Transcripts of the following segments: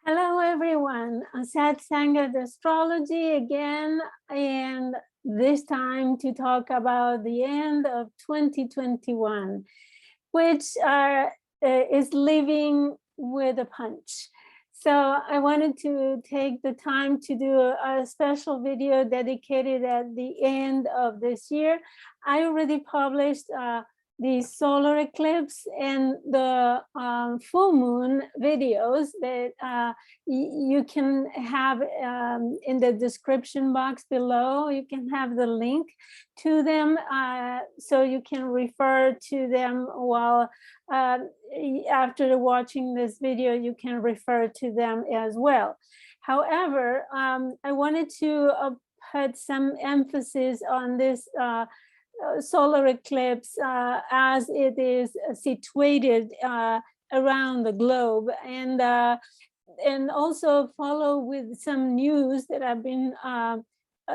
Hello, everyone. Satsanga Astrology again, and this time to talk about the end of 2021, which is living with a punch. So I wanted to take the time to do a special video dedicated at the end of this year. I already published the solar eclipse and the full moon videos that you can have in the description box below. You can have the link to them so you can refer to them while after watching this video, you can refer to them as well. However, I wanted to put some emphasis on this solar eclipse as it is situated around the globe, and also follow with some news that I've been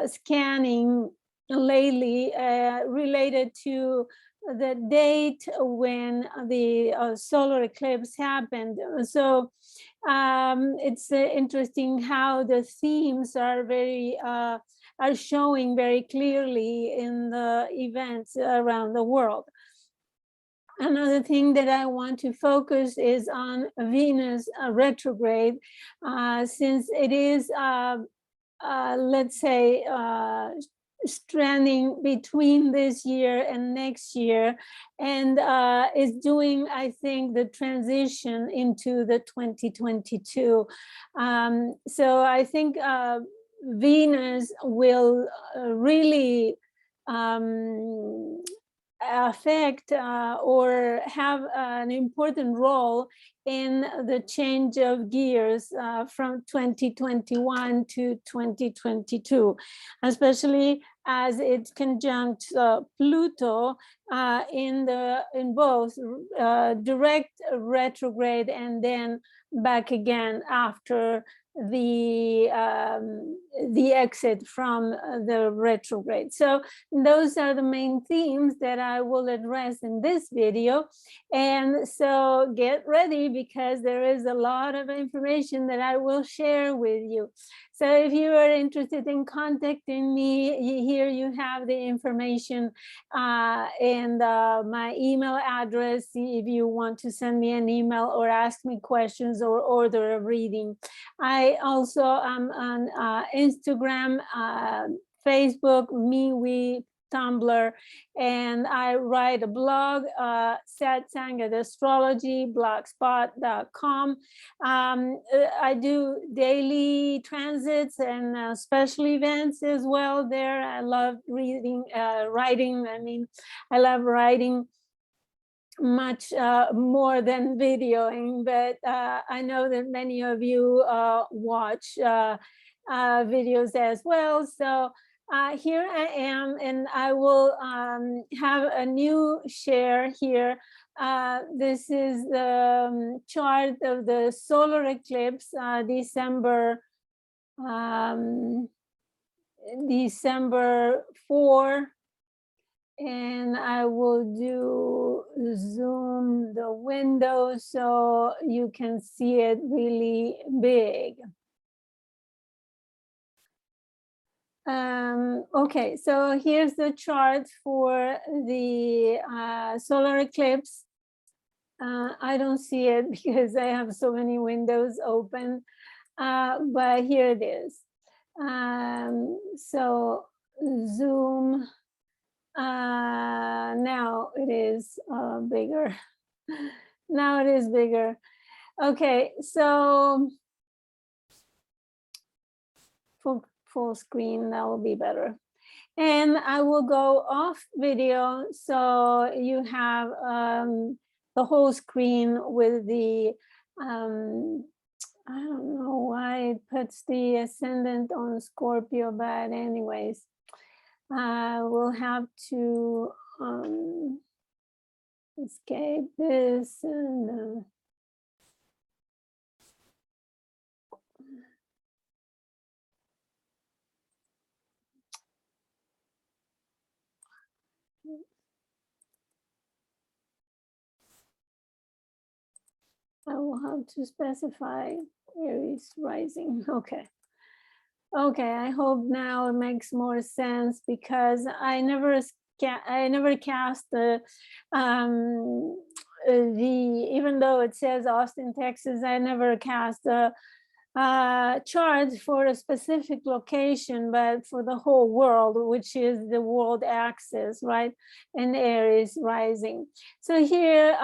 scanning lately related to the date when the solar eclipse happened. So it's interesting how the themes are very are showing very clearly in the events around the world. Another thing that I want to focus is on Venus retrograde, since it is, let's say, stranding between this year and next year, and is doing, I think, the transition into the 2022. So I think Venus will really affect or have an important role in the change of gears from 2021 to 2022, especially as it conjunct Pluto in both direct retrograde and then back again after the exit from the retrograde. So those are the main themes that I will address in this video. And so get ready, because there is a lot of information that I will share with you. So if you are interested in contacting me, here you have the information and my email address if you want to send me an email or ask me questions or order a reading. I also am on Instagram, Facebook, MeWe, Tumblr, and I write a blog, Satsanga Astrology, blogspot.com. I do daily transits and special events as well there. I love writing. I mean, I love writing much more than videoing, but I know that many of you watch videos as well. So here I am, and I will have a new share here. This is the chart of the solar eclipse, December 4, and I will do zoom the window so you can see it really big. Okay, so here's the chart for the solar eclipse. I don't see it because I have so many windows open, but here it is. So zoom. Now it is bigger. Now it is bigger. Okay, so full screen, that will be better. And I will go off video so you have the whole screen with the I don't know why it puts the ascendant on Scorpio, but anyways, we'll have to escape this and I will have to specify Aries rising. Okay. Okay, I hope now it makes more sense, because I never cast even though it says Austin, Texas, I never cast a chart for a specific location, but for the whole world, which is the world axis, right? And Aries rising. So here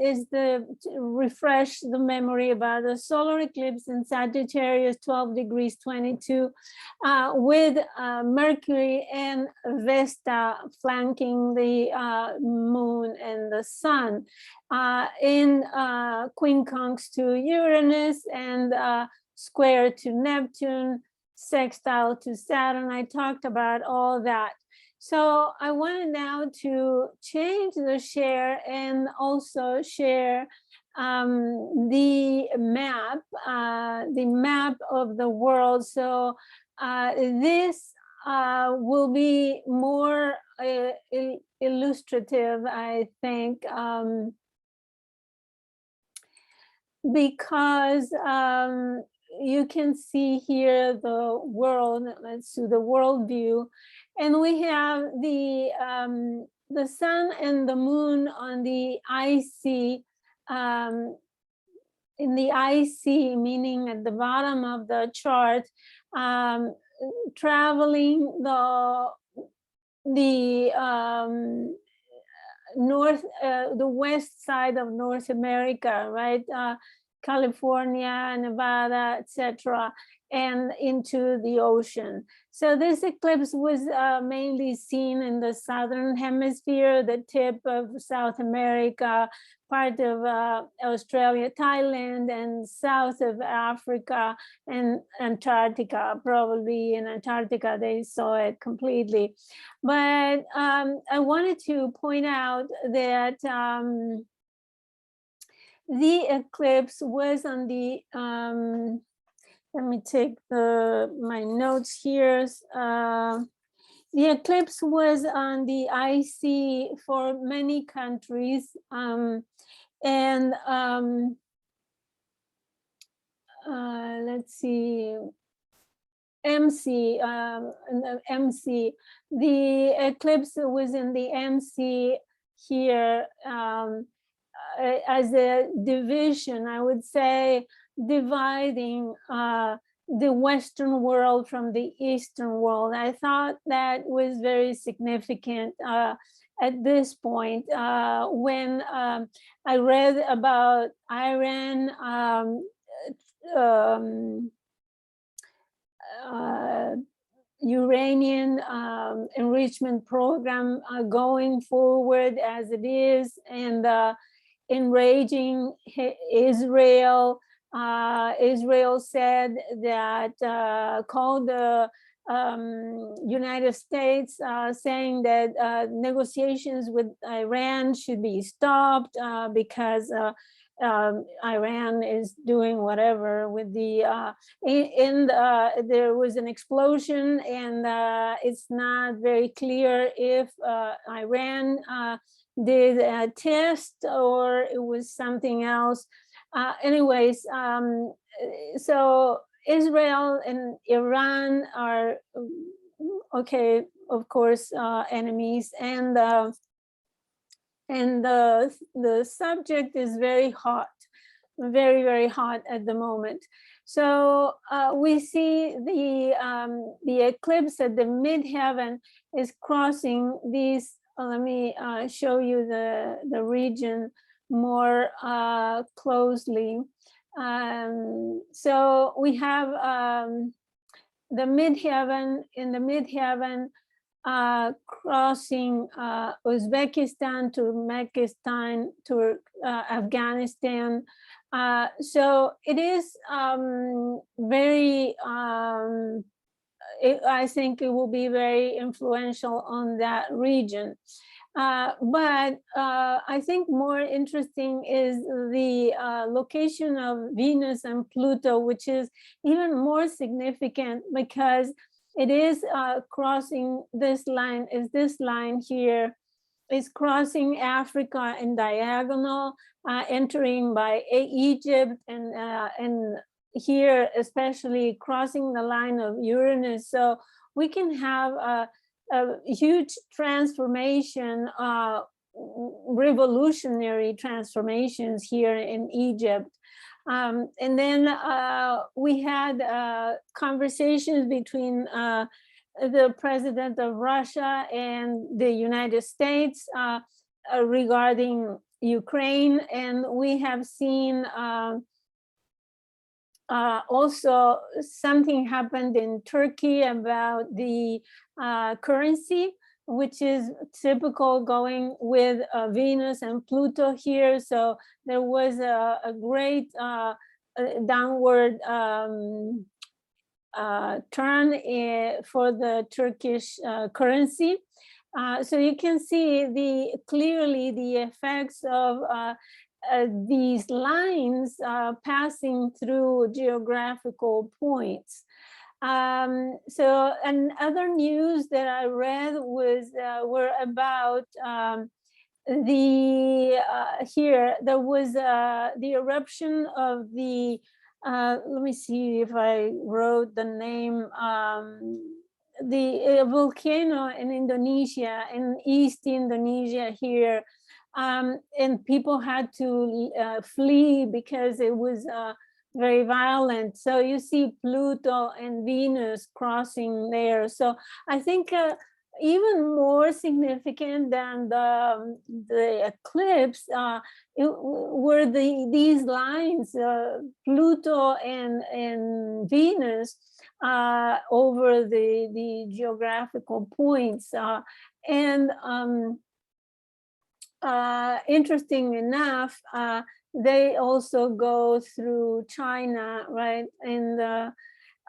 is the, refresh the memory about the solar eclipse in Sagittarius, 12 degrees 22, with Mercury and Vesta flanking the moon and the sun, in quincunx to Uranus, and square to Neptune, sextile to Saturn. I talked about all that. So I wanted now to change the share and also share the map of the world. So this will be more illustrative, I think, because you can see here the world. Let's do the world view, and we have the sun and the moon on the IC, in the IC, meaning at the bottom of the chart, traveling the the west side of North America, right? California, Nevada, etc., and into the ocean. So this eclipse was mainly seen in the southern hemisphere, the tip of South America, part of Australia, Thailand, and south of Africa, and Antarctica. Probably in Antarctica they saw it completely. But I wanted to point out that the eclipse was on the, let me take my notes here. The eclipse was on the IC for many countries, and let's see, MC, MC. The eclipse was in the MC here, as a division, I would say, dividing the Western world from the Eastern world. I thought that was very significant at this point, when I read about Iran uranium enrichment program going forward as it is, and enraging Israel. Israel said that, called the United States, saying that negotiations with Iran should be stopped because Iran is doing whatever with the, there was an explosion, and it's not very clear if Iran did a test or it was something else. Anyways, so Israel and Iran are, okay, of course, enemies, and the subject is very hot, very, very hot at the moment. So we see the eclipse at the midheaven is crossing these. Let me show you the region more closely. So we have the midheaven, in the midheaven, crossing Uzbekistan, Turkmenistan, to Afghanistan. So it is very, I think it will be very influential on that region. But I think more interesting is the location of Venus and Pluto, which is even more significant because it is crossing this line, here, is crossing Africa in diagonal, entering by Egypt and here, especially crossing the line of Uranus. So we can have a huge transformation, revolutionary transformations here in Egypt. And then we had conversations between the president of Russia and the United States regarding Ukraine. And we have seen also something happened in Turkey about the currency, which is typical going with Venus and Pluto here. So there was a great downward turn for the Turkish currency. So you can see clearly the effects of these lines passing through geographical points. So, and other news that I read was were about here there was the eruption of the let me see if I wrote the name, the volcano in Indonesia, in East Indonesia here, and people had to flee because it was very violent. So you see Pluto and Venus crossing there. So I think even more significant than the eclipse were these lines, Pluto and Venus over the geographical points. And interesting enough, they also go through China, right? And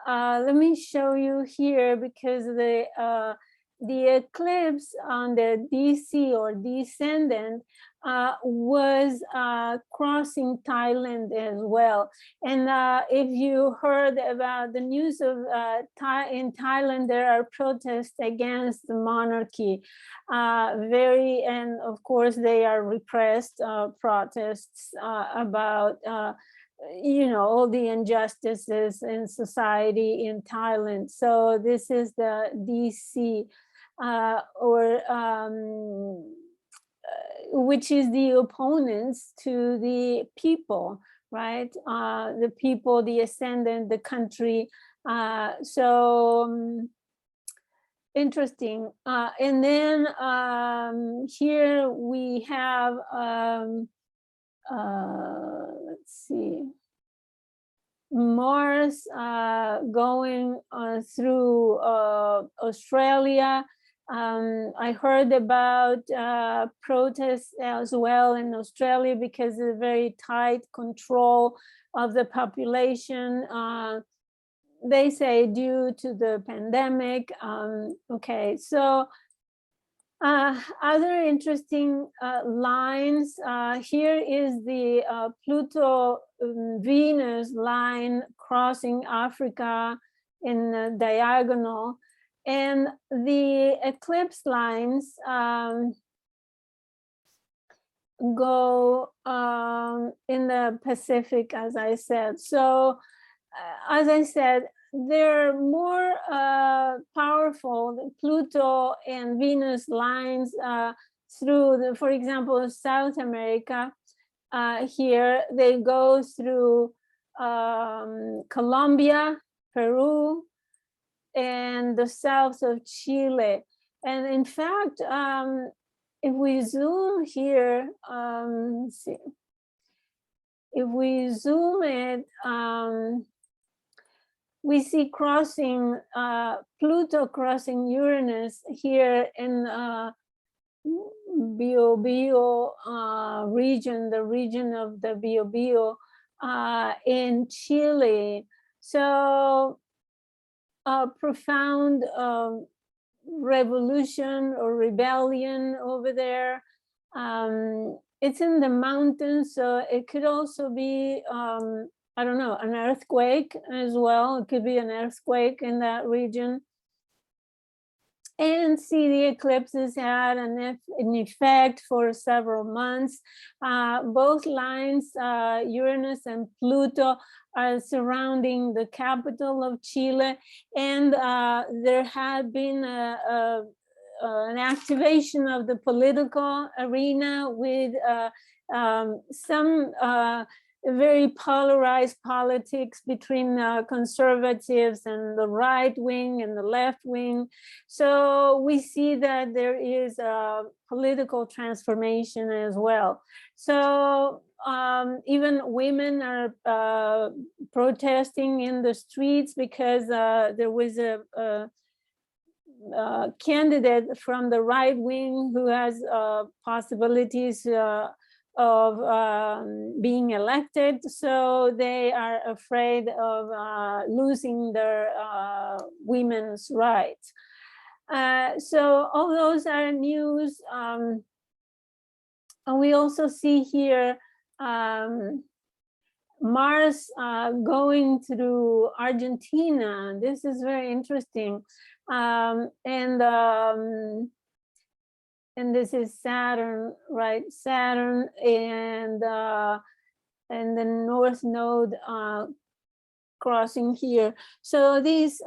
let me show you here, because the eclipse on the DC or descendant was crossing Thailand as well. And if you heard about the news of in Thailand, there are protests against the monarchy, and of course they are repressed protests about you know, all the injustices in society in Thailand. So this is the DC which is the opponents to the people, right? The people, the ascendant, the country. Interesting. And then here we have, let's see, Mars going through Australia. I heard about protests as well in Australia because of the very tight control of the population. They say due to the pandemic. Okay, so other interesting lines. Here is the Pluto-Venus line crossing Africa in diagonal. And the eclipse lines go in the Pacific, as I said. So, as I said, they're more powerful, the Pluto and Venus lines through, for example, South America. Here, they go through Colombia, Peru, and the south of Chile. And in fact, if we zoom here, let's see, if we zoom it, we see crossing Pluto crossing Uranus here in Biobío region, the region of the Biobío in Chile. So a profound revolution or rebellion over there. It's in the mountains, so it could also be, I don't know, an earthquake as well. It could be an earthquake in that region. and see the eclipses had an effect for several months. Both lines, Uranus and Pluto, are surrounding the capital of Chile, and there had been an activation of the political arena with some very polarized politics between conservatives and the right wing and the left wing. So we see that there is a political transformation as well. So even women are protesting in the streets because there was a candidate from the right wing who has possibilities of being elected, so they are afraid of losing their women's rights. So all those are news. And we also see here Mars going through Argentina. This is very interesting. And this is Saturn, right? Saturn and the North Node crossing here. So these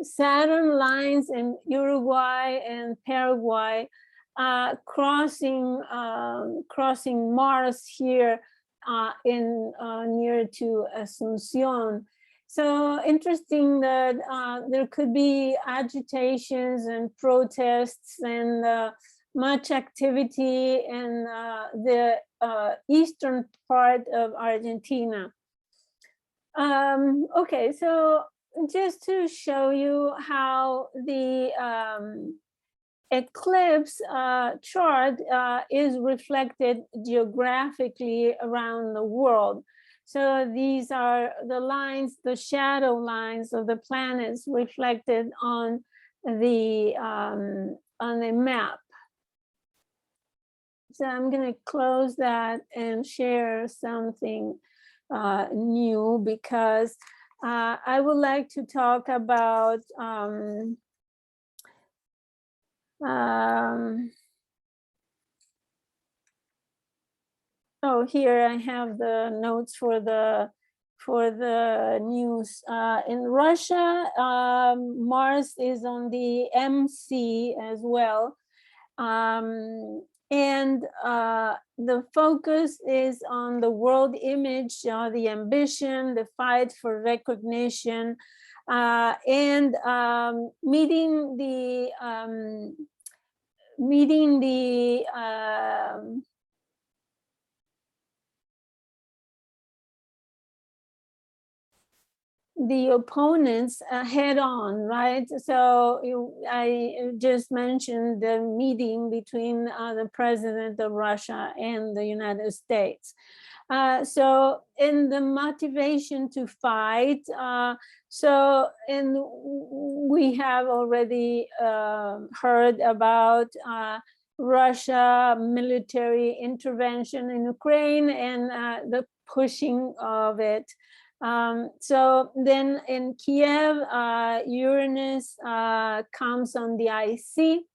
Saturn lines in Uruguay and Paraguay crossing Mars here in near to Asunción. So interesting that there could be agitations and protests and much activity in the eastern part of Argentina. Okay, so just to show you how the eclipse chart is reflected geographically around the world. So these are the lines, the shadow lines of the planets reflected on the map. So I'm going to close that and share something new, because I would like to talk about oh, here I have the notes for the news. In Russia, Mars is on the MC as well. And the focus is on the world image, the ambition, the fight for recognition, and meeting the opponents head on, right? So I just mentioned the meeting between the president of Russia and the United States. So in the motivation to fight, and we have already heard about Russia military intervention in Ukraine and the pushing of it. So then in Kiev, Uranus comes on the IC.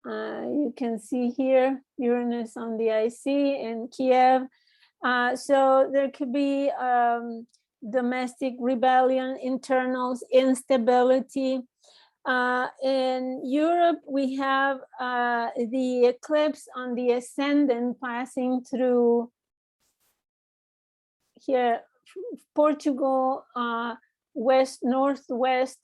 You can see here Uranus on the IC in Kiev. So there could be domestic rebellion, internal instability. In Europe, we have the eclipse on the ascendant passing through here, Portugal, northwest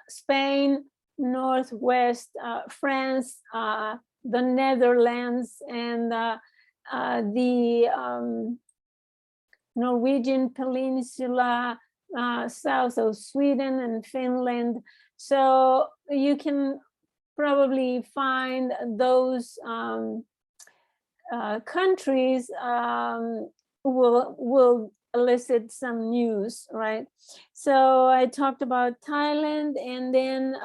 Spain, northwest France, the Netherlands, and the Norwegian Peninsula, south of Sweden and Finland. So you can probably find those countries will elicit some news, right? So I talked about Thailand, and then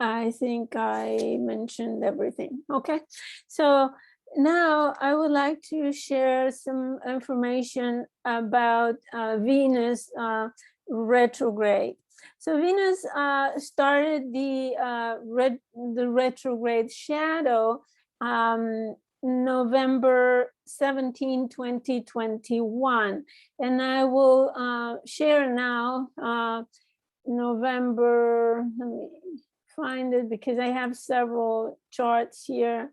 I think I mentioned everything. Okay, so now I would like to share some information about Venus retrograde. So Venus started the retrograde shadow November 17, 2021. And I will share now November, let me find it because I have several charts here.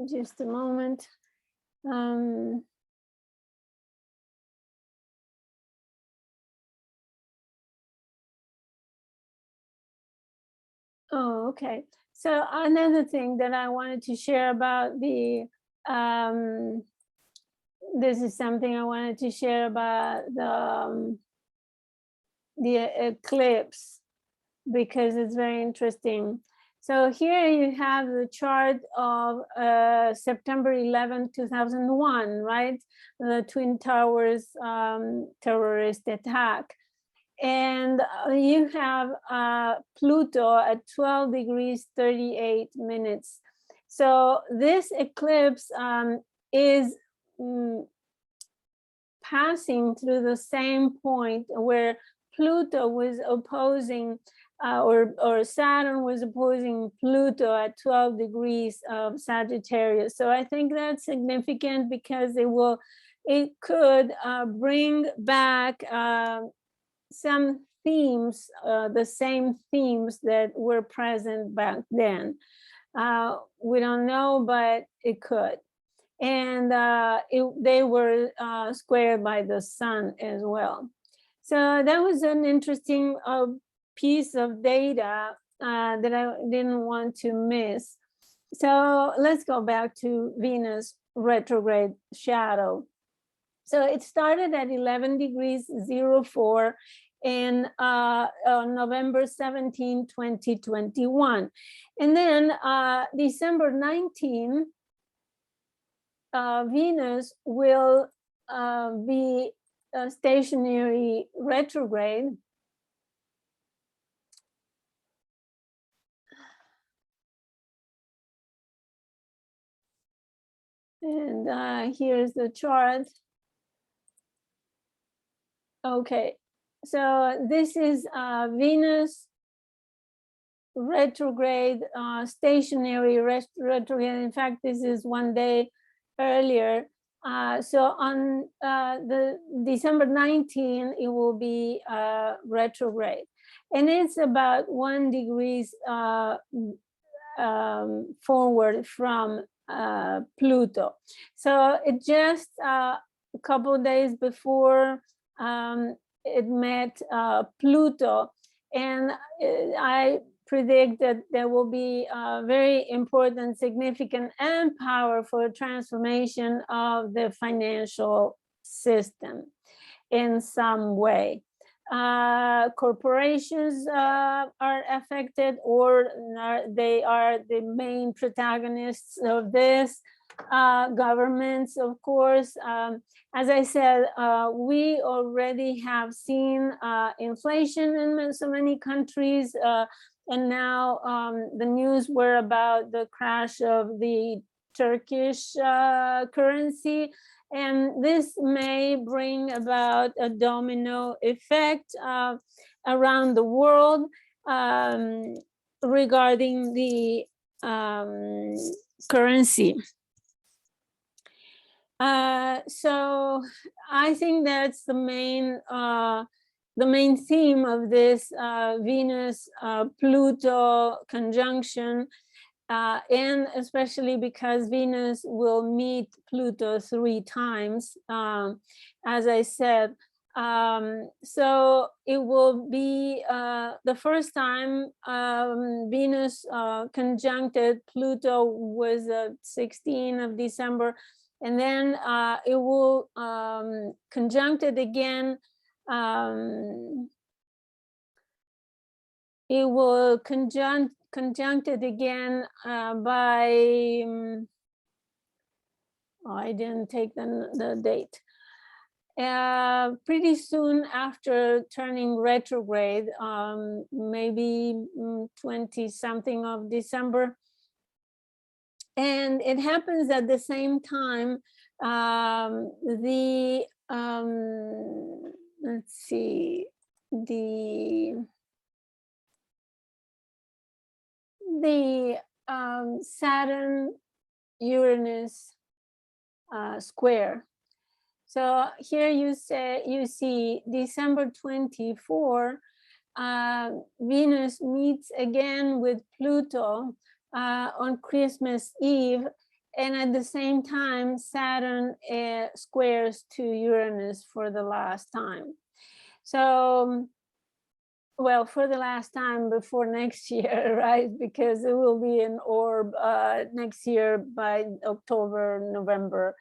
Just a moment. Oh, okay. So another thing that I wanted to share about the, this is something I wanted to share about the eclipse, because it's very interesting. So here you have the chart of September 11, 2001, right? The Twin Towers terrorist attack. And you have Pluto at 12 degrees 38 minutes. So this eclipse is passing through the same point where Pluto was opposing or Saturn was opposing Pluto at 12 degrees of Sagittarius. So I think that's significant because it could bring back some themes, the same themes that were present back then. We don't know, but it could. And they were squared by the sun as well. So that was an interesting piece of data that I didn't want to miss. So let's go back to Venus retrograde shadow. So it started at 11 degrees 04 in November 17, 2021. And then December 19, Venus will be stationary retrograde. And here's the chart. Okay, so this is Venus retrograde, stationary retrograde. In fact, this is one day earlier. So on the December 19, it will be retrograde. And it's about 1 degree forward from Pluto. So it just a couple of days before it met Pluto, and I predict that there will be a very important, significant, and powerful transformation of the financial system in some way. Corporations are affected, or they are the main protagonists of this. Governments, of course. As I said, we already have seen inflation in so many countries, and now the news were about the crash of the Turkish currency. And this may bring about a domino effect around the world regarding the currency. So I think that's the main theme of this Venus Pluto conjunction. And especially because Venus will meet Pluto 3 times, as I said. So it will be the first time Venus conjuncted Pluto was 16 of December, and then it will conjunct it again. It will conjunct it again by, I didn't take the date. Pretty soon after turning retrograde, maybe 20-something of December. And it happens at the same time Let's see, the Saturn Uranus square. So here you see December 24, Venus meets again with Pluto on Christmas Eve, and at the same time Saturn squares to Uranus for the last time. So, well, for the last time before next year, right? Because it will be an orb next year by October, November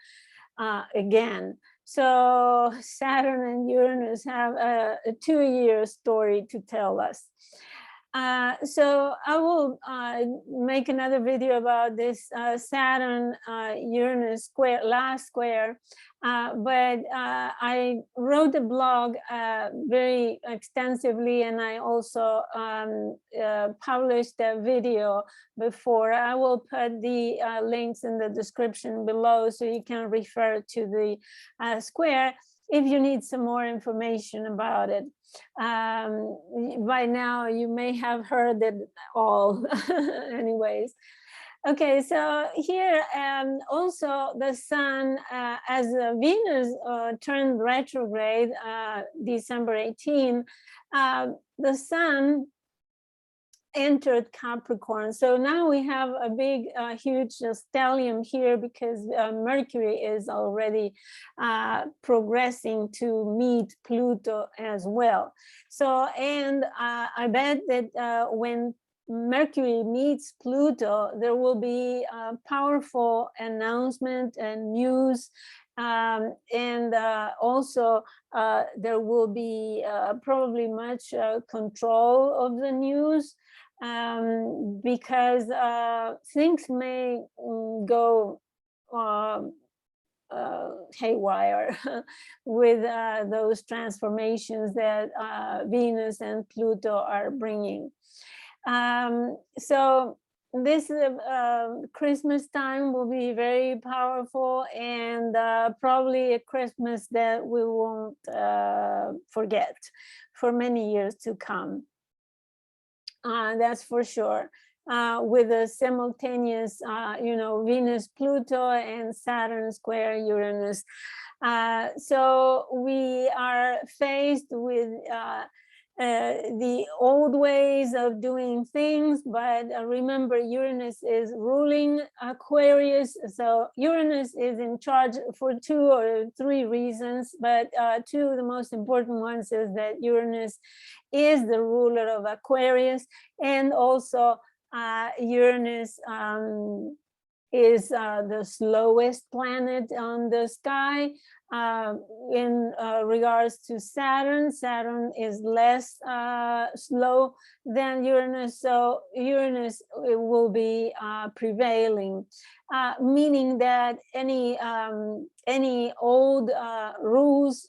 again. So Saturn and Uranus have a 2-year story to tell us. So I will make another video about this Saturn Uranus last square, but I wrote a blog very extensively, and I also published a video before. I will put the links in the description below so you can refer to the square if you need some more information about it. By now you may have heard it all anyways. Okay, so here also the sun, as Venus turned retrograde December 18, the sun entered Capricorn. So now we have a big, huge stellium here because Mercury is already progressing to meet Pluto as well. So, and I bet that when Mercury meets Pluto, there will be a powerful announcement and news, and also there will be probably much control of the news, because things may go haywire with those transformations that Venus and Pluto are bringing. So this Christmas time will be very powerful, and probably a Christmas that we won't forget for many years to come. That's for sure. With a simultaneous, you know, Venus, Pluto, and Saturn square Uranus. So we are faced with the old ways of doing things, but remember, Uranus is ruling Aquarius. So Uranus is in charge for 2 or 3 reasons, but 2 of the most important ones is that Uranus is the ruler of Aquarius, and also Uranus is the slowest planet on the sky. In regards to Saturn, Saturn is less slow than Uranus, so Uranus will be prevailing, meaning that any old rules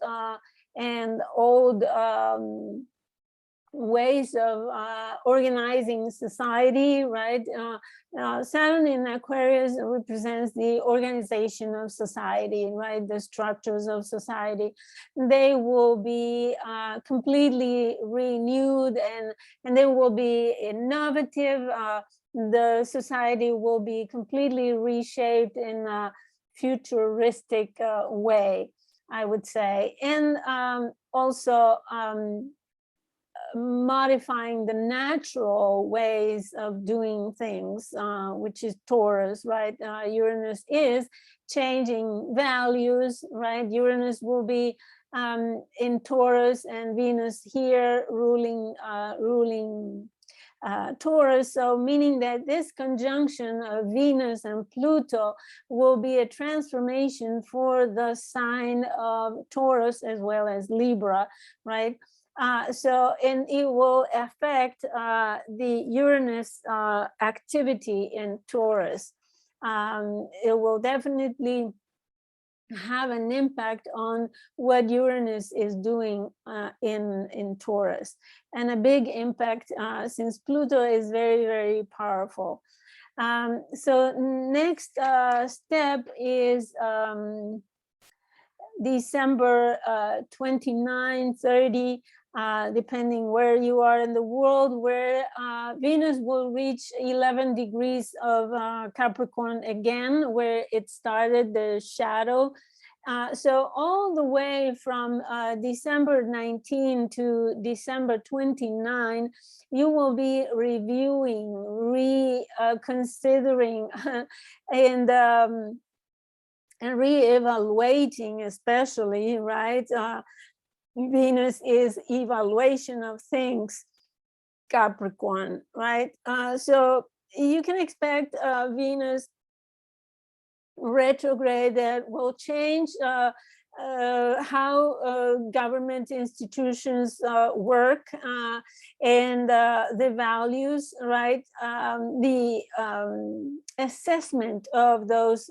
and old ways of organizing society, right? Saturn in Aquarius represents the organization of society, right? The structures of society. They will be completely renewed, and they will be innovative. The society will be completely reshaped in a futuristic way, I would say. And also modifying the natural ways of doing things, which is Taurus, right? Uranus is changing values, right? Uranus will be in Taurus, and Venus here ruling Taurus. So meaning that this conjunction of Venus and Pluto will be a transformation for the sign of Taurus as well as Libra, right? So, and it will affect the Uranus activity in Taurus. It will definitely have an impact on what Uranus is doing in Taurus, and a big impact since Pluto is very, very powerful. So next step is December 29, 30, depending where you are in the world, where Venus will reach 11 degrees of Capricorn again, where it started the shadow. So all the way from December 19 to December 29, you will be reviewing, reconsidering, and re-evaluating, especially, right? Venus is evaluation of things, Capricorn, right? So you can expect Venus retrograde that will change how government institutions work, and the values, right? The assessment of those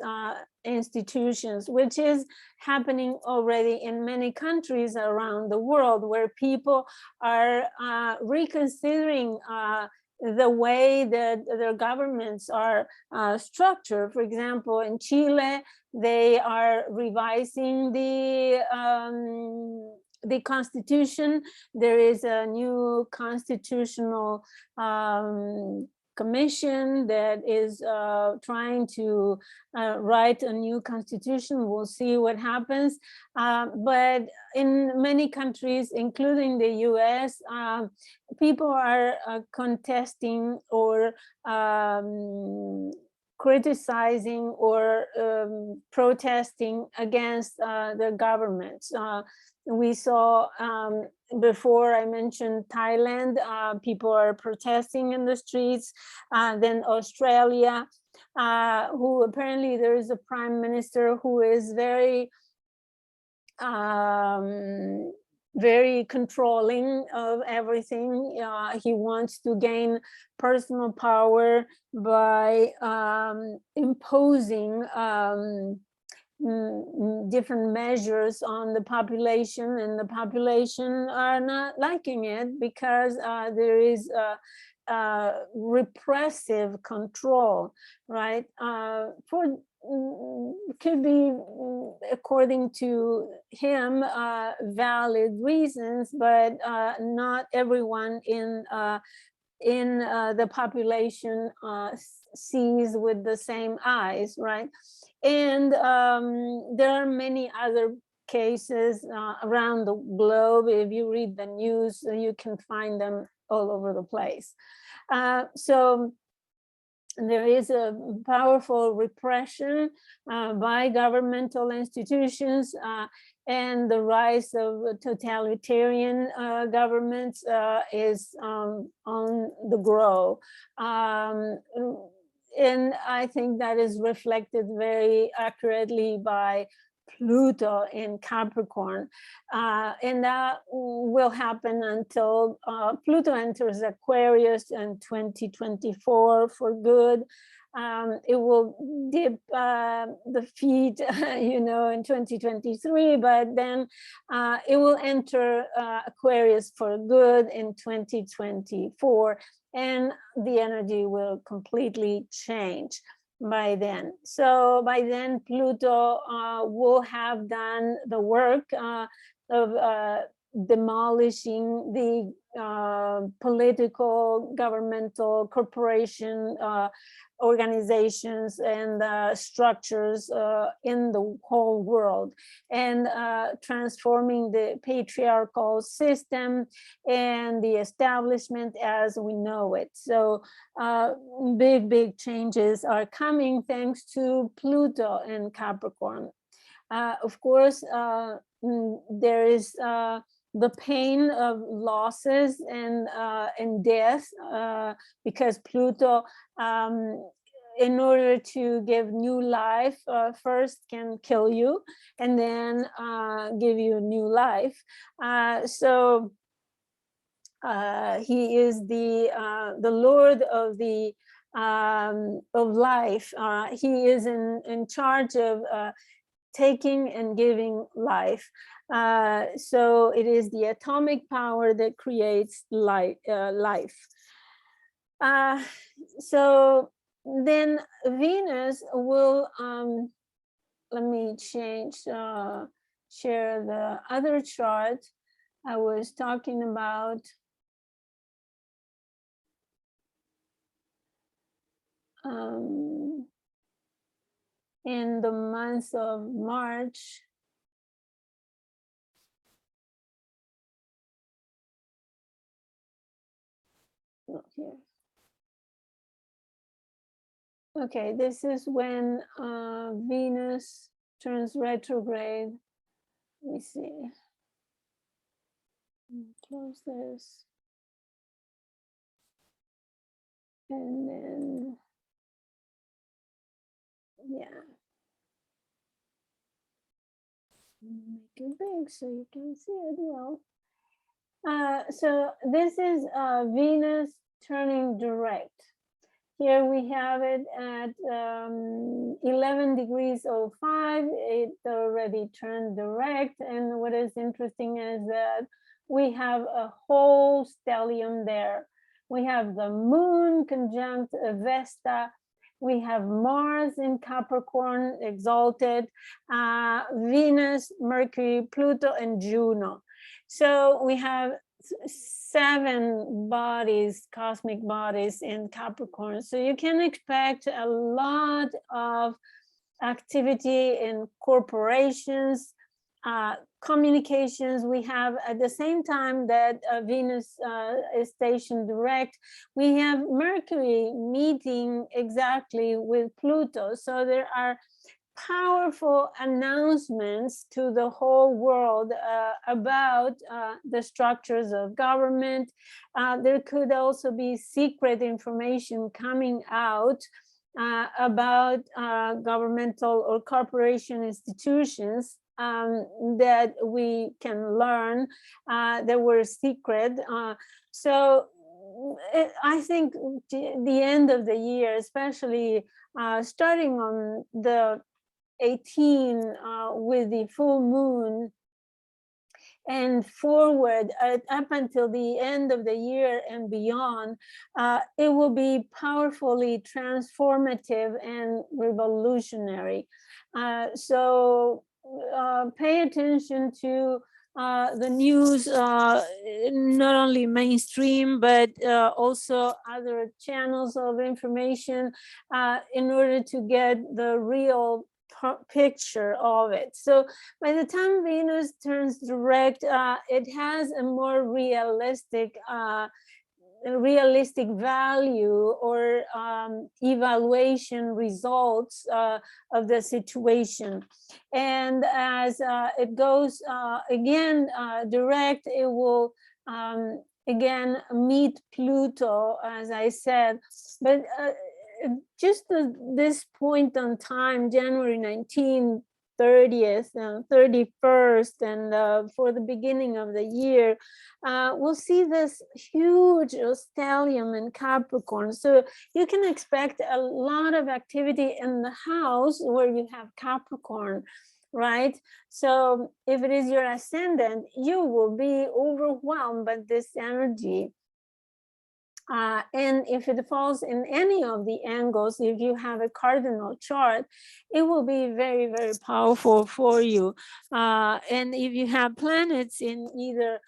institutions, which is happening already in many countries around the world, where people are reconsidering the way that their governments are structured. For example, in Chile, they are revising the constitution. There is a new constitutional commission that is trying to write a new constitution. We'll see what happens. But in many countries, including the US, people are contesting or criticizing or protesting against the governments. We saw before, I mentioned Thailand, people are protesting in the streets. Then Australia, who apparently there is a prime minister who is very very controlling of everything. He wants to gain personal power by imposing different measures on the population, and the population are not liking it because there is repressive control, right? Could be, according to him, valid reasons, but not everyone in the population sees with the same eyes, right? And there are many other cases around the globe. If you read the news, you can find them all over the place. So there is a powerful repression by governmental institutions, and the rise of totalitarian governments is on the grow. And I think that is reflected very accurately by Pluto in Capricorn, and that will happen until Pluto enters Aquarius in 2024 for good. It will dip the feet, you know, in 2023, but then it will enter Aquarius for good in 2024, and the energy will completely change by then. So by then, Pluto will have done the work of demolishing the political, governmental, corporation, organizations and structures in the whole world, and transforming the patriarchal system and the establishment as we know it. So big changes are coming thanks to Pluto in Capricorn. Of course, there is the pain of losses and death, because Pluto, in order to give new life, first can kill you and then give you new life. So he is the Lord of the of life. He is in charge of taking and giving life. So it is the atomic power that creates life. So then Venus will, let me change, share the other chart I was talking about. In the month of March. Look here. Okay, this is when Venus turns retrograde. Let me see. Close this. And then, yeah. Make it big so you can see it well. So this is Venus turning direct. Here we have it at 11 degrees 05. It already turned direct. And what is interesting is that we have a whole stellium there. We have the moon conjunct Vesta. We have Mars in Capricorn, exalted, Venus, Mercury, Pluto, and Juno. So we have 7 bodies, cosmic bodies in Capricorn. So you can expect a lot of activity in corporations, communications. We have, at the same time that Venus is stationed direct, we have Mercury meeting exactly with Pluto. So there are powerful announcements to the whole world about the structures of government. There could also be secret information coming out about governmental or corporation institutions that we can learn that were secret. So I think the end of the year, especially starting on the 18 with the full moon and forward up until the end of the year and beyond, it will be powerfully transformative and revolutionary. So pay attention to the news, not only mainstream, but also other channels of information in order to get the real picture of it. So by the time Venus turns direct, it has a more realistic value or evaluation results of the situation. And as it goes again direct, it will again meet Pluto, as I said. But just this point on time, January 19th, 30th, 31st, and for the beginning of the year, we'll see this huge stellium in Capricorn. So you can expect a lot of activity in the house where you have Capricorn, right? So if it is your ascendant, you will be overwhelmed by this energy. And if it falls in any of the angles, if you have a cardinal chart, it will be very, very powerful for you. And if you have planets in either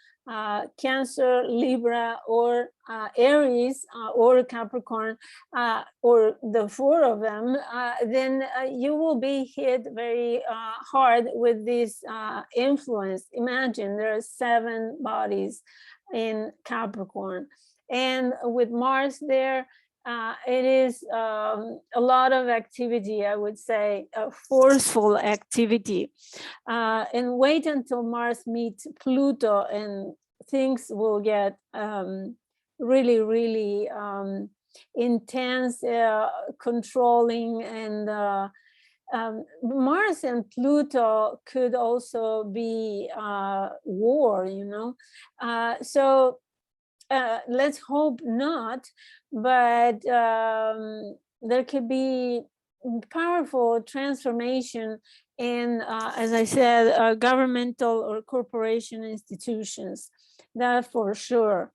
Cancer, Libra, or Aries, or Capricorn, or the 4 of them, then you will be hit very hard with this influence. Imagine there are 7 bodies in Capricorn. And with Mars there, it is a lot of activity, I would say, forceful activity. And wait until Mars meets Pluto and things will get really, really intense, controlling, and Mars and Pluto could also be war, you know. So let's hope not, but there could be powerful transformation in, as I said, governmental or corporation institutions, that for sure.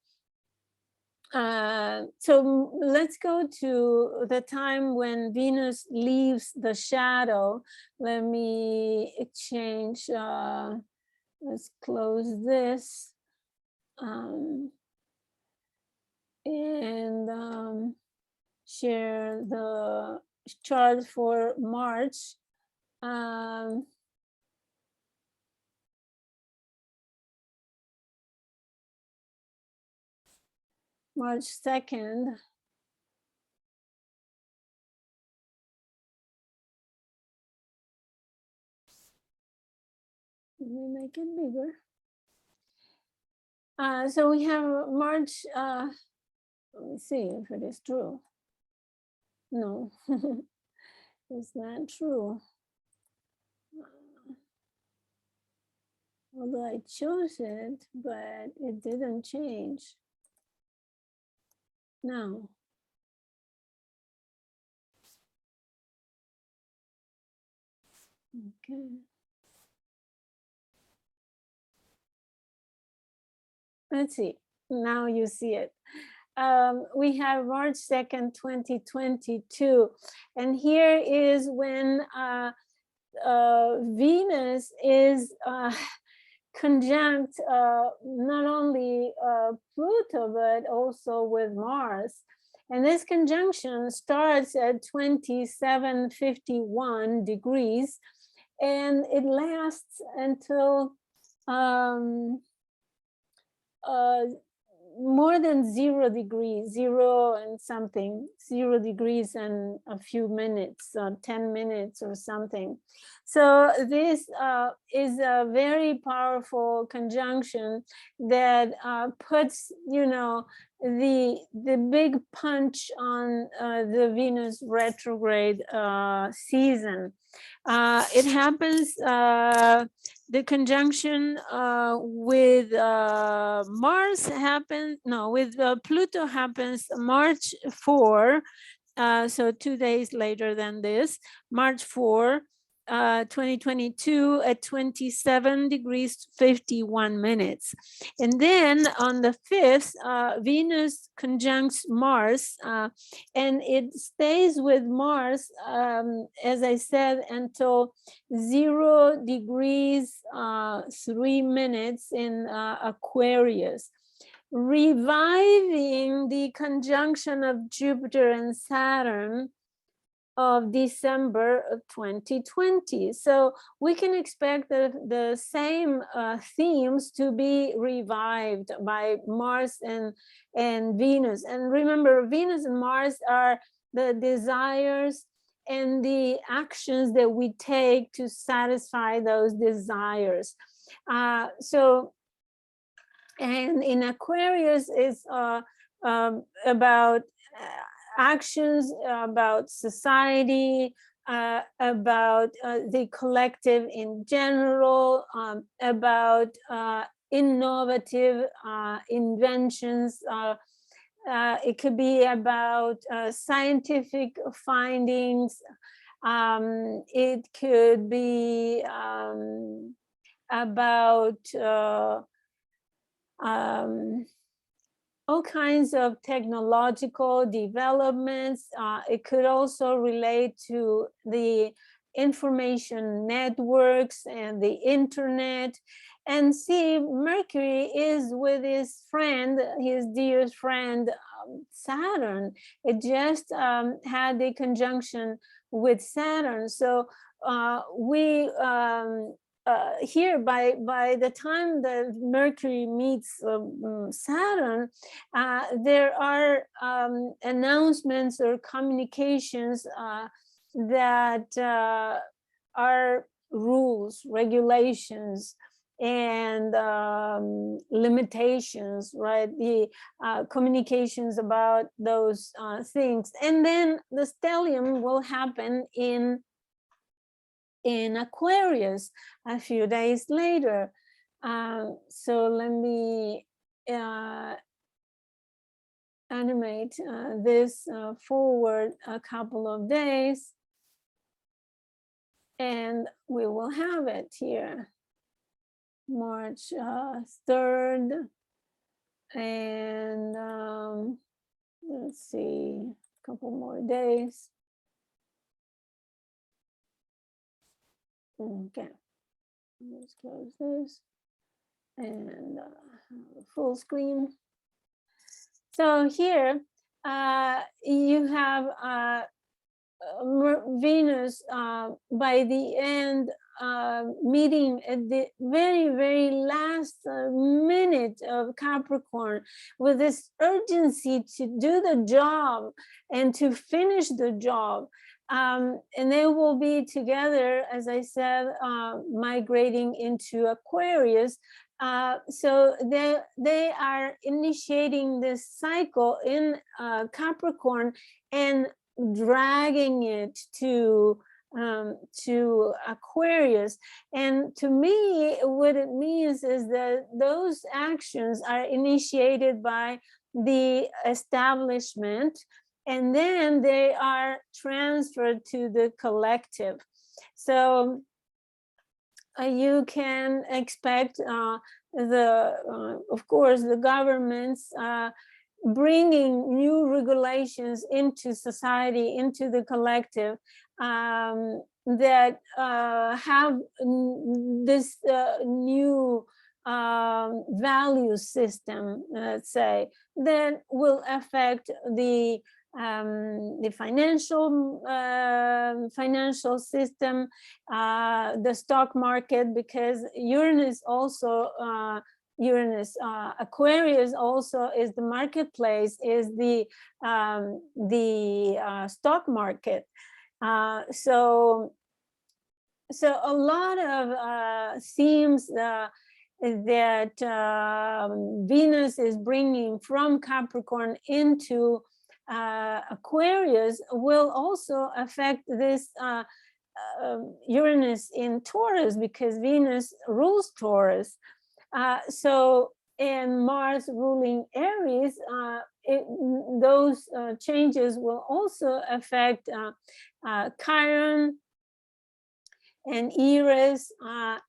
So let's go to the time when Venus leaves the shadow. Let me change, let's close this. And share the chart for March. March 2nd. Let me make it bigger. So we have March, let me see if it is true. No, it's not true. Although I chose it, but it didn't change. No. Okay. Let's see. Now you see it. We have March 2nd, 2022. And here is when Venus is conjunct not only Pluto, but also with Mars. And this conjunction starts at 2751 degrees, and it lasts until more than 0 degrees, 0 and something, 0 degrees and a few minutes, 10 minutes or something. So this is a very powerful conjunction that puts, you know, the big punch on the Venus retrograde season. It happens, the conjunction with Mars happens, no, with Pluto happens March 4, so 2 days later than this, March 4, 2022 at 27 degrees 51 minutes. And then on the 5th, Venus conjuncts Mars, and it stays with Mars, as I said, until 0 degrees 3 minutes in Aquarius, reviving the conjunction of Jupiter and Saturn of December of 2020. So we can expect the same themes to be revived by Mars and Venus. And remember, Venus and Mars are the desires and the actions that we take to satisfy those desires. And in Aquarius is about actions, about society, about the collective in general, about innovative inventions. It could be about scientific findings. It could be about all kinds of technological developments. It could also relate to the information networks and the internet. And see, Mercury is with his friend, his dear friend, Saturn. It just had the conjunction with Saturn. So we here, by the time that Mercury meets Saturn, there are announcements or communications that are rules, regulations, and limitations, right? The communications about those things. And then the stellium will happen in Aquarius a few days later. So let me animate this forward a couple of days, and we will have it here. March 3rd, And let's see, a couple more days. Okay, let's close this and full screen. So here you have Venus by the end meeting at the very last minute of Capricorn with this urgency to do the job and to finish the job. And they will be together, as I said, migrating into Aquarius. So they are initiating this cycle in Capricorn and dragging it to Aquarius. And to me, what it means is that those actions are initiated by the establishment, and then they are transferred to the collective. So you can expect of course, the governments bringing new regulations into society, into the collective, that have this new value system, let's say, that will affect the financial system, the stock market, because Uranus also Aquarius also is the marketplace, is the stock market. So a lot of themes that Venus is bringing from Capricorn into Aquarius will also affect this Uranus in Taurus, because Venus rules Taurus. So in Mars ruling Aries, those changes will also affect Chiron and Eris,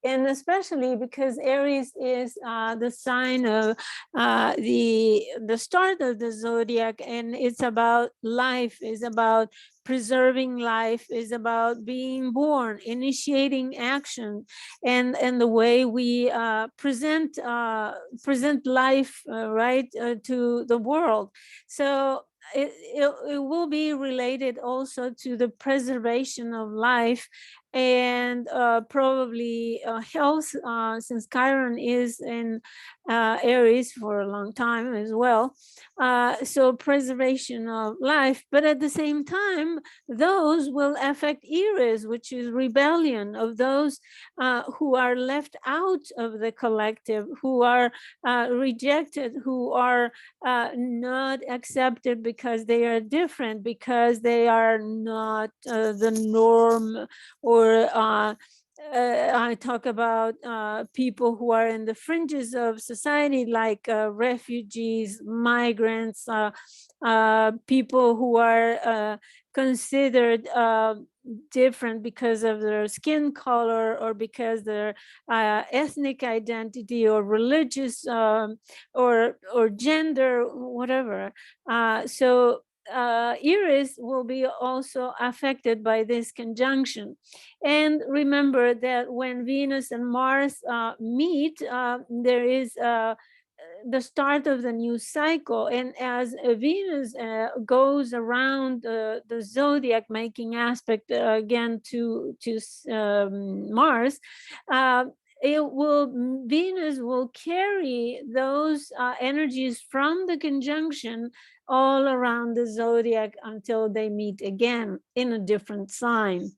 and especially because Aries is the sign of the start of the zodiac, and it's about life, is about preserving life, is about being born, initiating action, and the way we present life right to the world. So it will be related also to the preservation of life, and probably health, since Chiron is in Aries for a long time as well. So preservation of life, but at the same time, those will affect Eris, which is rebellion of those who are left out of the collective, who are rejected, who are not accepted because they are different, because they are not the norm, or I talk about people who are in the fringes of society, like refugees, migrants, people who are considered different because of their skin color, or because their ethnic identity, or religious, or gender, whatever. So Eris will be also affected by this conjunction. And remember that when Venus and Mars meet, there is the start of the new cycle. And as Venus goes around the zodiac, making aspect again to Mars, Venus will carry those energies from the conjunction all around the zodiac until they meet again in a different sign.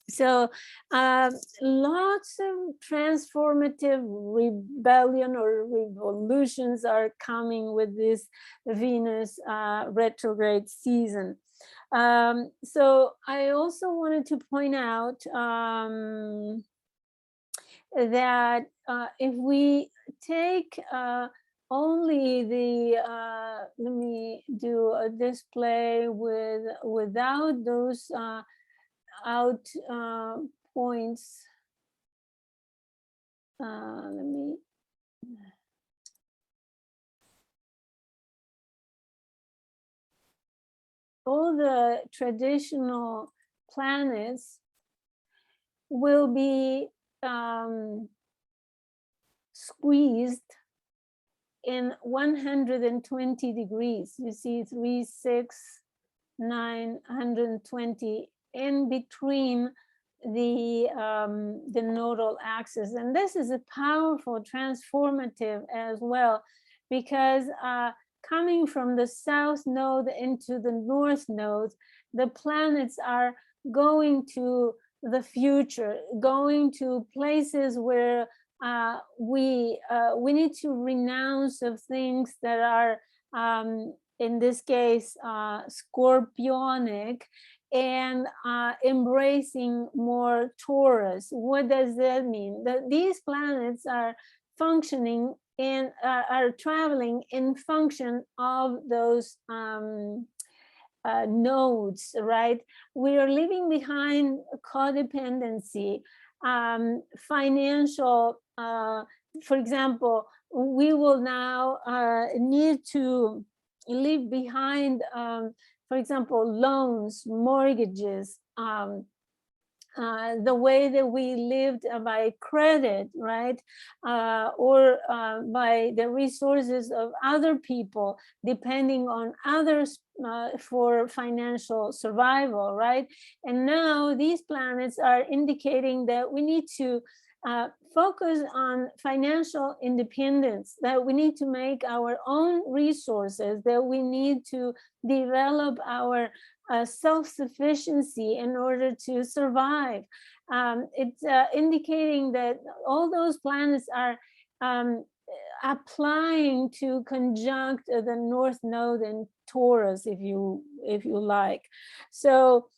So lots of transformative rebellion or revolutions are coming with this Venus retrograde season. So I also wanted to point out that if we take only the, let me do a display without those out points. Let me. all the traditional planets will be squeezed in 120 degrees. You see 3, 6, 9, 120 in between the nodal axis. And this is a powerful transformative as well, because coming from the south node into the north node, the planets are going to the future, going to places where we need to renounce of things that are in this case scorpionic, and embracing more Taurus. What does that mean? That these planets are functioning and are traveling in function of those nodes, right? We are leaving behind codependency, financial, for example, we will now need to leave behind, for example, loans, mortgages, the way that we lived by credit, right? Or by the resources of other people, depending on others for financial survival, right? And now these planets are indicating that we need to focus on financial independence, that we need to make our own resources, that we need to develop our self-sufficiency in order to survive. It's indicating that all those planets are applying to conjunct the North Node in Taurus, if you like. So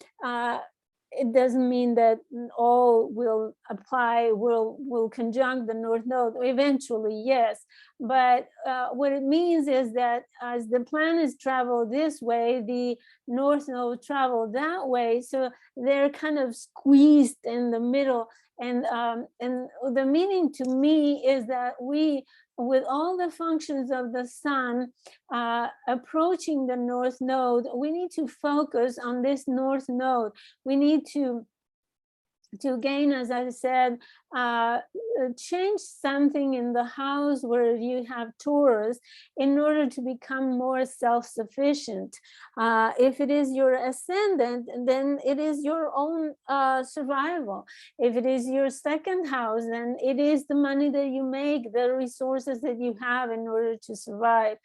it doesn't mean that all will apply, will conjunct the North Node. Eventually, yes. But what it means is that as the planets travel this way, the North Node travel that way. So they're kind of squeezed in the middle. And the meaning to me is that we, with all the functions of the sun approaching the North Node, we need to focus on this North Node. We need to gain, as I said, change something in the house where you have Taurus in order to become more self-sufficient. If it is your ascendant, then it is your own survival. If it is your second house, then it is the money that you make, the resources that you have in order to survive,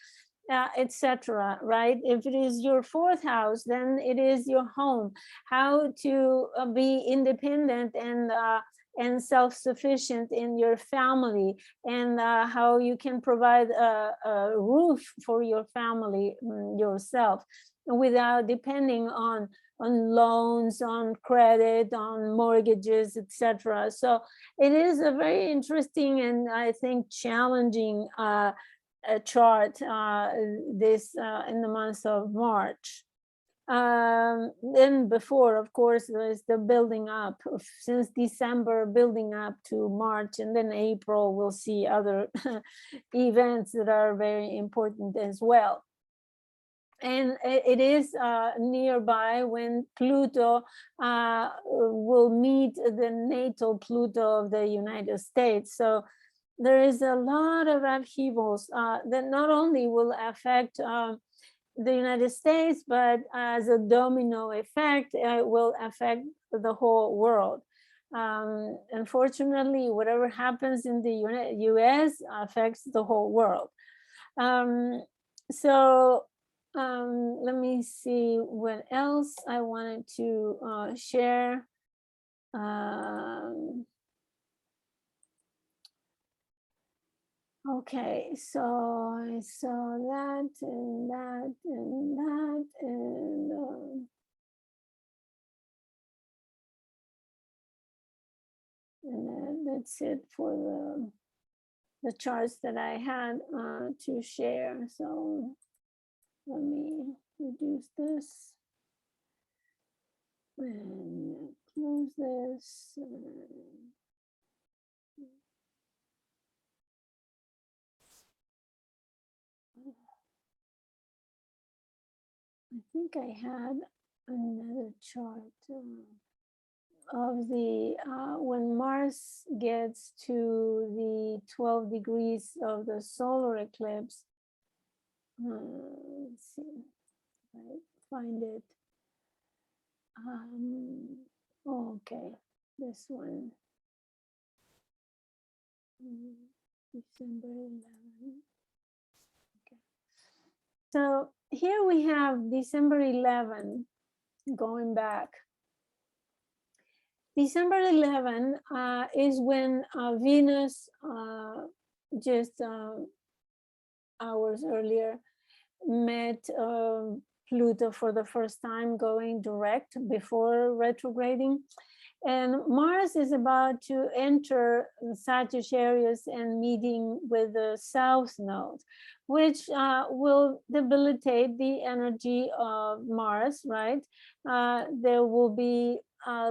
etc. Right? If it is your fourth house, then it is your home. How to be independent and self-sufficient in your family, and how you can provide a roof for your family yourself without depending on loans, on credit, on mortgages, etc. So it is a very interesting and I think challenging chart this in the month of March. Then before, of course, there is the building up since December, building up to March, and then April we'll see other events that are very important as well. And it is nearby when Pluto will meet the natal Pluto of the United States. So there is a lot of upheavals that not only will affect the United States, but as a domino effect, it will affect the whole world. Unfortunately, whatever happens in the US affects the whole world. So let me see what else I wanted to share. Okay, so I saw that and that and that, and that's it for the charts that I had to share. So let me reduce this and close this. I think I had another chart of the when Mars gets to the 12 degrees of the solar eclipse. Let's see if I find it. Okay, this one. December 11. Okay. So here we have December 11, going back. December 11 is when Venus, just hours earlier, met Pluto for the first time, going direct before retrograding. And Mars is about to enter Sagittarius and meeting with the South Node, which will debilitate the energy of Mars, right? There will be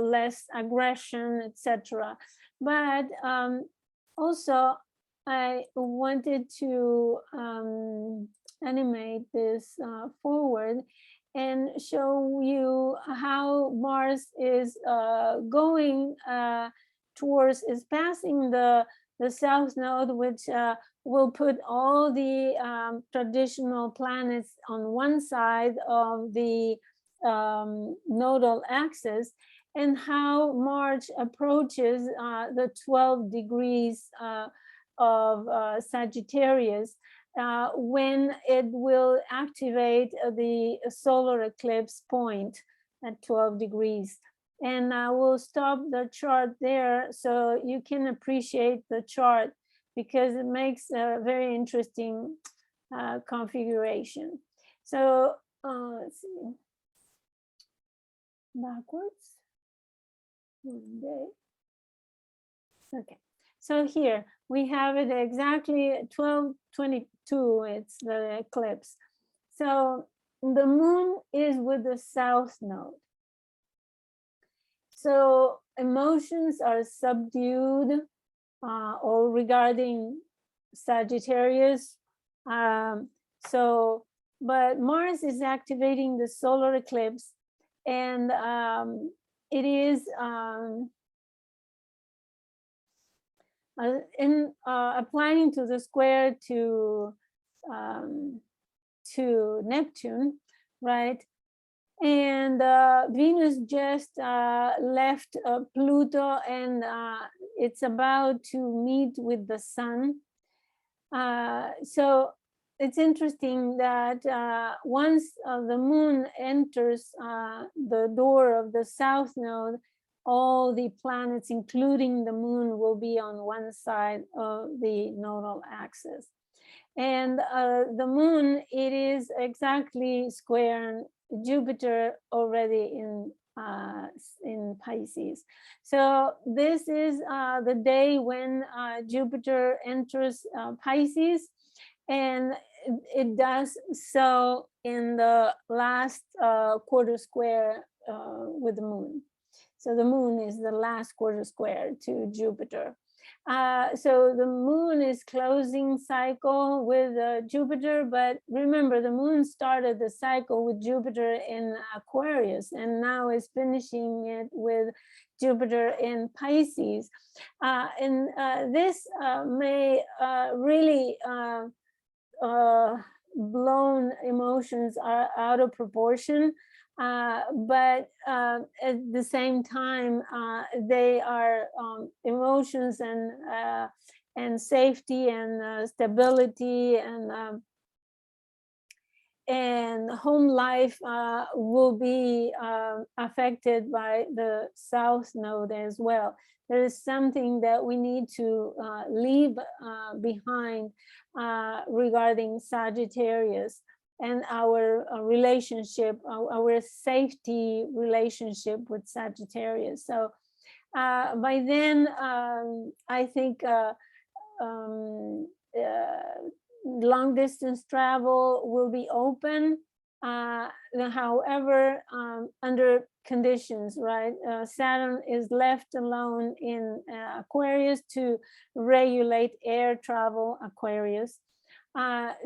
less aggression, etc. But also, I wanted to animate this forward and show you how Mars is going towards, is passing the South Node, which will put all the traditional planets on one side of the nodal axis, and how Mars approaches the 12 degrees of Sagittarius, when it will activate the solar eclipse point at 12 degrees. And I will stop the chart there so you can appreciate the chart, because it makes a very interesting configuration. So let's see, backwards, one day. Okay. So here we have it exactly at 12:22, it's the eclipse. So the moon is with the South Node. So emotions are subdued, or regarding Sagittarius. But Mars is activating the solar eclipse, and it is applying to the square to Neptune, right? And Venus just left Pluto, and it's about to meet with the Sun. So it's interesting that once the moon enters the door of the South Node, all the planets, including the moon, will be on one side of the nodal axis. And the moon, it is exactly square Jupiter already in Pisces. So this is the day when Jupiter enters Pisces, and it does so in the last quarter square with the moon. So the moon is the last quarter square to Jupiter. So the moon is closing cycle with Jupiter, but remember, the moon started the cycle with Jupiter in Aquarius, and now is finishing it with Jupiter in Pisces. And this may really blown emotions are out of proportion, but at the same time, they are emotions and safety and stability and home life will be affected by the South Node as well. There is something that we need to leave behind regarding Sagittarius and our relationship, our safety relationship with Sagittarius. So by then, I think long distance travel will be open. However, under conditions, right? Saturn is left alone in Aquarius to regulate air travel, Aquarius.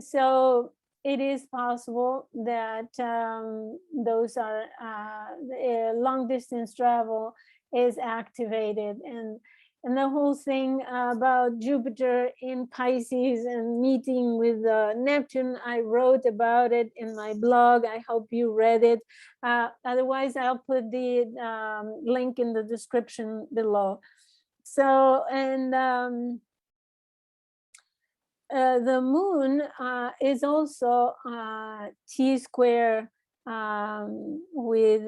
So it is possible that those are long distance travel is activated, and the whole thing about Jupiter in Pisces and meeting with Neptune, I wrote about it in my blog. I hope you read it. Otherwise, I'll put the link in the description below. So, and the moon is also T-square with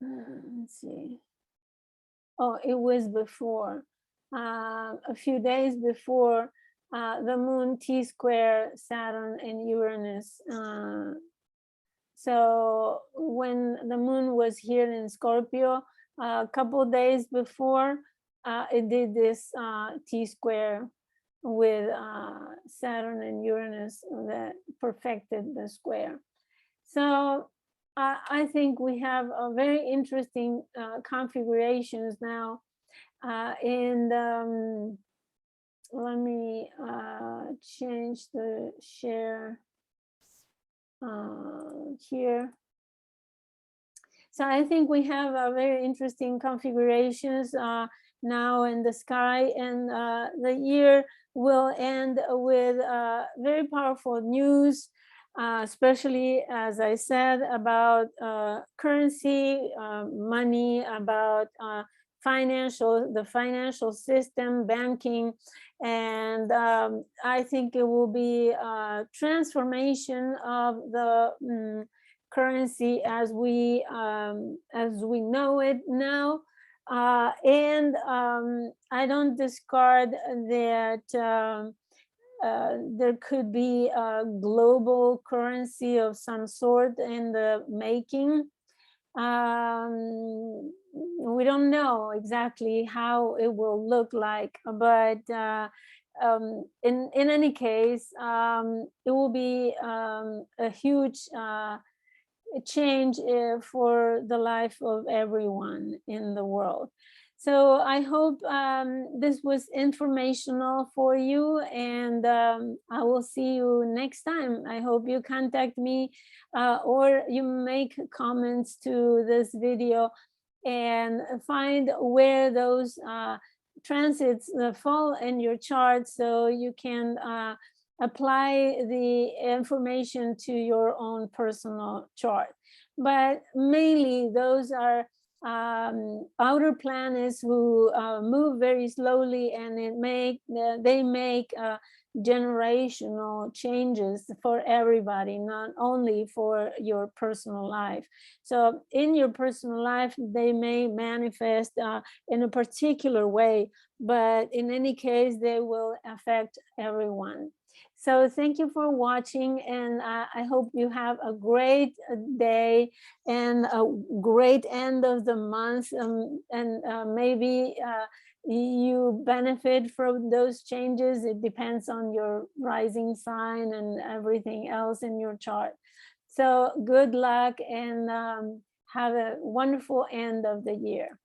let's see. Oh, it was before, a few days before the moon T-square Saturn and Uranus. So when the moon was here in Scorpio, a couple days before, it did this T-square with Saturn and Uranus that perfected the square. So I think we have a very interesting configurations now. And let me change the share here. So I think we have a very interesting configurations now in the sky, and the year will end with very powerful news, especially, as I said, about currency, money, about the financial system, banking, and I think it will be a transformation of the currency as we know it now. And I don't discard that there could be a global currency of some sort in the making. We don't know exactly how it will look like, but in any case, it will be a huge change for the life of everyone in the world. So I hope this was informational for you, and I will see you next time. I hope you contact me or you make comments to this video and find where those transits fall in your chart, so you can apply the information to your own personal chart. But mainly those are outer planets who move very slowly, and they make generational changes for everybody, not only for your personal life. So in your personal life, they may manifest in a particular way, but in any case, they will affect everyone. So thank you for watching, and I hope you have a great day and a great end of the month, and maybe you benefit from those changes. It depends on your rising sign and everything else in your chart. So good luck, and have a wonderful end of the year.